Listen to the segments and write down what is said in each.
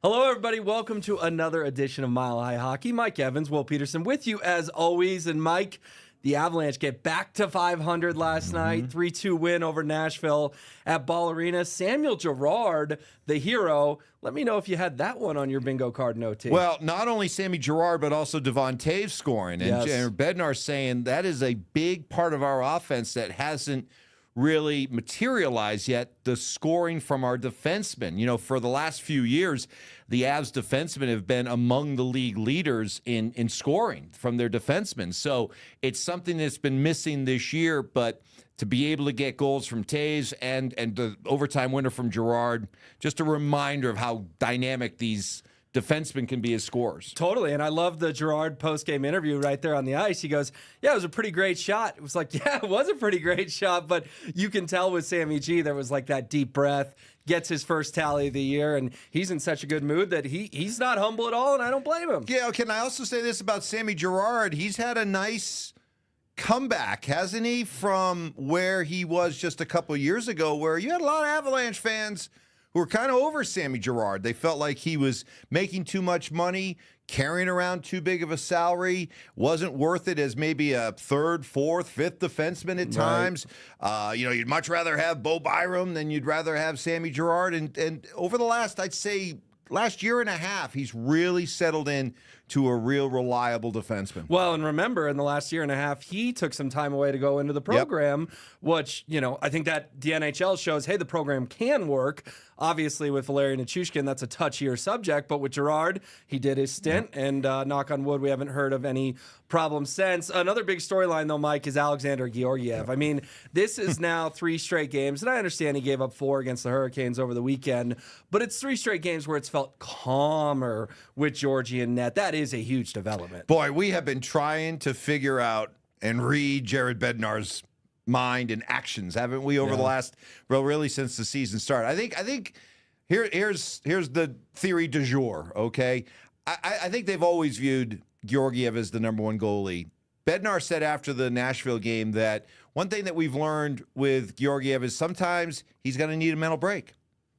Hello, everybody. Welcome to another edition of Mile High Hockey. Mike Evans, Will Peterson with you as always. And Mike, the Avalanche get back to 500 last night. 3-2 win over Nashville at Ball Arena. Samuel Girard, the hero. Let me know if you had that one on your bingo card, no T. Well, not only Sammy Girard, but also Devon Toews scoring. And Yes. Bednar saying that is a big part of our offense that hasn't really materialized yet, the scoring from our defensemen. You know, for the last few years, the Avs defensemen have been among the league leaders in scoring from their defensemen. So it's something that's been missing this year, but to be able to get goals from Toews and the overtime winner from Girard, just a reminder of how dynamic these defensemen can be as scorers. Totally, and I love the Girard post-game interview right there on the ice. He goes, yeah, it was a pretty great shot. It was like, yeah, it was a pretty great shot, but you can tell with Sammy G, there was like that deep breath, gets his first tally of the year, and he's in such a good mood that he's not humble at all, and I don't blame him. Yeah, can I also say this about Sammy Girard? He's had a nice comeback, hasn't he, from where he was just a couple years ago, where you had a lot of Avalanche fans who were kind of over Sammy Girard. They felt like he was making too much money, carrying around too big of a salary, wasn't worth it as maybe a third, fourth, fifth defenseman at times. You'd much rather have Bo Byram than you'd rather have Sammy Girard. And over the last year and a half, he's really settled in to a real reliable defenseman. Well, and remember, in the last year and a half, he took some time away to go into the program, which, I think that the NHL shows, hey, the program can work. Obviously, with Valeri Nichushkin, that's a touchier subject, but with Girard, he did his stint, and knock on wood, we haven't heard of any problems since. Another big storyline, though, Mike, is Alexandar Georgiev. I mean, this is now 3 straight games, and I understand he gave up 4 against the Hurricanes over the weekend, but it's 3 straight games where it's felt calmer with Georgie in net. That is a huge development. Boy, we have been trying to figure out and read Jared Bednar's mind and actions, haven't we, over the last, really since the season started. I think here's the theory du jour, okay? I think they've always viewed Georgiev as the number 1 goalie. Bednar said after the Nashville game that one thing that we've learned with Georgiev is sometimes he's going to need a mental break.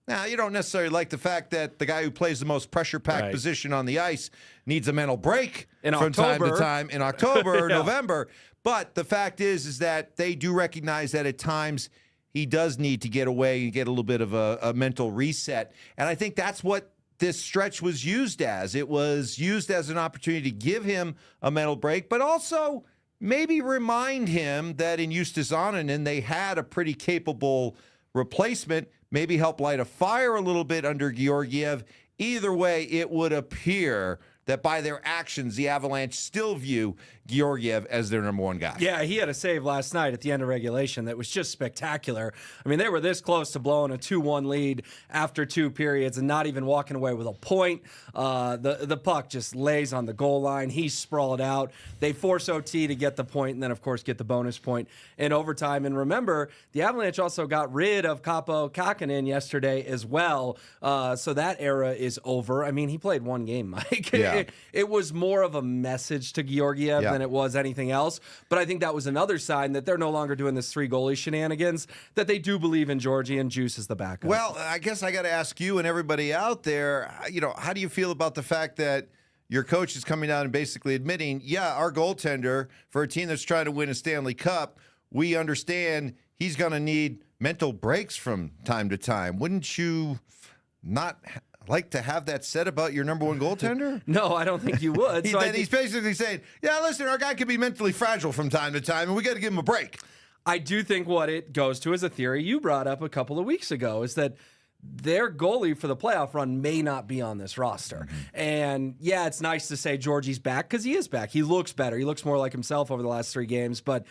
Now, you don't necessarily like the fact that the guy who plays the most pressure-packed position on the ice needs a mental break from time to time in October or November. But the fact is that they do recognize that at times he does need to get away and get a little bit of a mental reset. And I think that's what this stretch was used as. It was used as an opportunity to give him a mental break, but also maybe remind him that in Justus Annunen, they had a pretty capable replacement, maybe help light a fire a little bit under Georgiev. Either way, it would appear that by their actions, the Avalanche still view Georgiev as their number 1 guy. Yeah, he had a save last night at the end of regulation that was just spectacular. I mean, they were this close to blowing a 2-1 lead after 2 periods and not even walking away with a point. The puck just lays on the goal line. He's sprawled out. They force OT to get the point and then, of course, get the bonus point in overtime. And remember, the Avalanche also got rid of Kaapo Kähkönen yesterday as well. So that era is over. I mean, he played 1 game, Mike. Yeah. It was more of a message to Georgiev than it was anything else. But I think that was another sign that they're no longer doing this 3 goalie shenanigans, that they do believe in Georgie and Juice as the backup. Well, I guess I got to ask you and everybody out there, how do you feel about the fact that your coach is coming out and basically admitting, yeah, our goaltender, for a team that's trying to win a Stanley Cup, we understand he's going to need mental breaks from time to time. Wouldn't you not like to have that said about your number 1 goaltender? No, I don't think you would. He's basically saying, yeah, listen, our guy can be mentally fragile from time to time, and we got to give him a break. I do think what it goes to is a theory you brought up a couple of weeks ago, is that their goalie for the playoff run may not be on this roster. And yeah, it's nice to say Georgie's back because he is back. He looks better. He looks more like himself over the last 3 games, but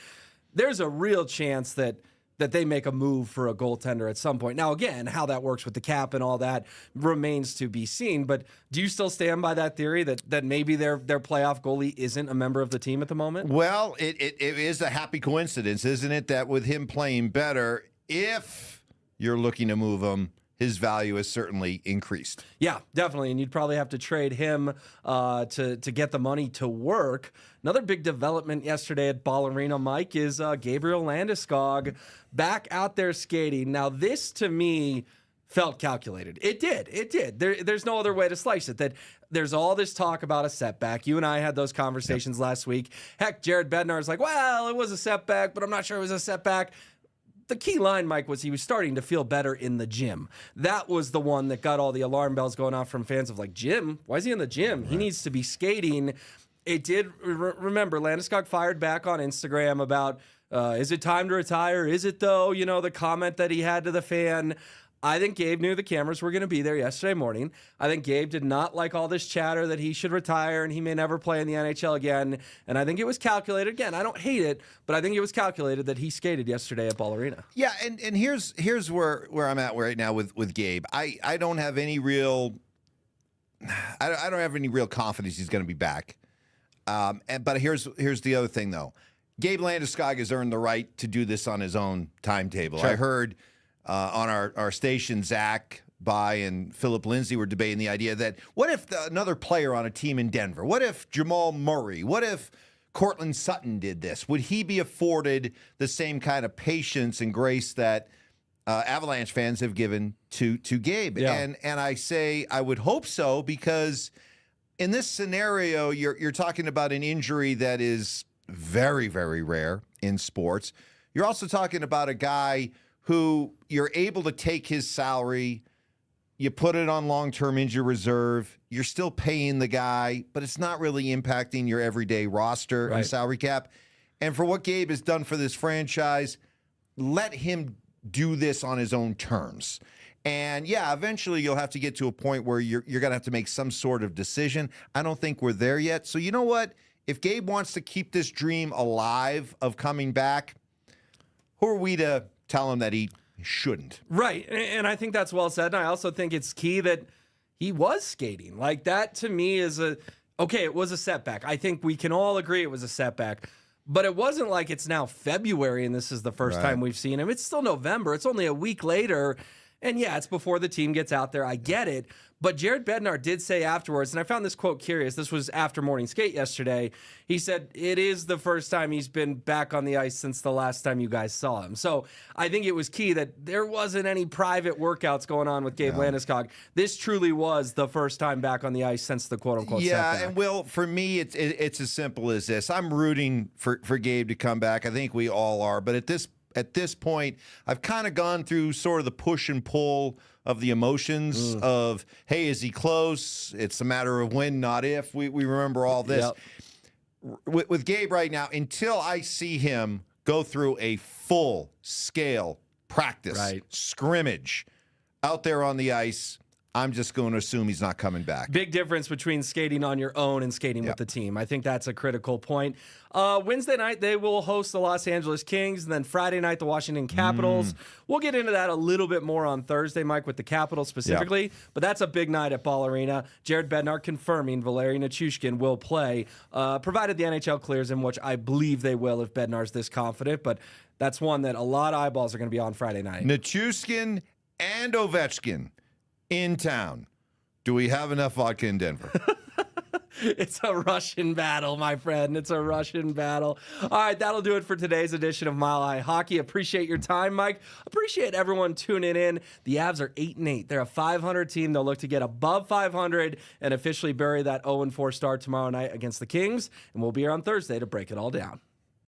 there's a real chance that they make a move for a goaltender at some point. Now, again, how that works with the cap and all that remains to be seen. But do you still stand by that theory that maybe their playoff goalie isn't a member of the team at the moment? Well, it is a happy coincidence, isn't it, that with him playing better, if you're looking to move him, his value has certainly increased. Yeah, definitely. And you'd probably have to trade him to get the money to work. Another big development yesterday at Ball Arena, Mike, is Gabriel Landeskog back out there skating. Now, this to me felt calculated. It did. It did. There's no other way to slice it. That there's all this talk about a setback. You and I had those conversations last week. Heck, Jared Bednar is like, well, it was a setback, but I'm not sure it was a setback. The key line, Mike, was he was starting to feel better in the gym. That was the one that got all the alarm bells going off from fans of like, gym? Why is he in the gym? Right. He needs to be skating. It did, remember, Landeskog fired back on Instagram about, is it time to retire? Is it though? You know, the comment that he had to the fan. I think Gabe knew the cameras were going to be there yesterday morning. I think Gabe did not like all this chatter that he should retire and he may never play in the NHL again. And I think it was calculated. Again, I don't hate it, but I think it was calculated that he skated yesterday at Ball Arena. Yeah, and here's where I'm at right now with Gabe. I don't have any real I don't have any real confidence he's going to be back. But here's the other thing though. Gabe Landeskog has earned the right to do this on his own timetable. Sure. I heard on our station, Zach By and Philip Lindsay were debating the idea that what if another player on a team in Denver, what if Jamal Murray, what if Cortland Sutton did this? Would he be afforded the same kind of patience and grace that Avalanche fans have given to Gabe? Yeah. And I say I would hope so, because in this scenario, you're talking about an injury that is very, very rare in sports. You're also talking about a guy who you're able to take his salary, you put it on long-term injury reserve, you're still paying the guy, but it's not really impacting your everyday roster and salary cap. And for what Gabe has done for this franchise, let him do this on his own terms. And yeah, eventually you'll have to get to a point where you're going to have to make some sort of decision. I don't think we're there yet. So you know what? If Gabe wants to keep this dream alive of coming back, who are we to tell him that he shouldn't? Right. And I think that's well said. And I also think it's key that he was skating. Like, that to me is okay, it was a setback. I think we can all agree it was a setback. But it wasn't like it's now February and this is the first time we've seen him. It's still November. It's only a week later. And yeah, it's before the team gets out there. I get it. But Jared Bednar did say afterwards, and I found this quote curious. This was after morning skate yesterday. He said, it is the first time he's been back on the ice since the last time you guys saw him. So I think it was key that there wasn't any private workouts going on with Gabe Landeskog. This truly was the first time back on the ice since the quote-unquote setback. And Will, for me, it's as simple as this. I'm rooting for Gabe to come back. I think we all are. But at this point, I've kind of gone through sort of the push and pull of the emotions of, hey, is he close? It's a matter of when, not if. We remember all this. Yep. With Gabe right now, until I see him go through a full-scale practice, scrimmage out there on the ice, I'm just going to assume he's not coming back. Big difference between skating on your own and skating with the team. I think that's a critical point. Wednesday night, they will host the Los Angeles Kings, and then Friday night, the Washington Capitals. We'll get into that a little bit more on Thursday, Mike, with the Capitals specifically, but that's a big night at Ball Arena. Jared Bednar confirming Valeri Nichushkin will play, provided the NHL clears him, which I believe they will if Bednar's this confident, but that's one that a lot of eyeballs are going to be on Friday night. Nichushkin and Ovechkin in town. Do we have enough vodka in Denver? It's a Russian battle, my friend. It's a Russian battle. All right, that'll do it for today's edition of Mile High Hockey. Appreciate your time, Mike. Appreciate everyone tuning in. The Avs are 8-8. They're a 500 team. They'll look to get above 500 and officially bury that 0-4 start tomorrow night against the Kings. And we'll be here on Thursday to break it all down.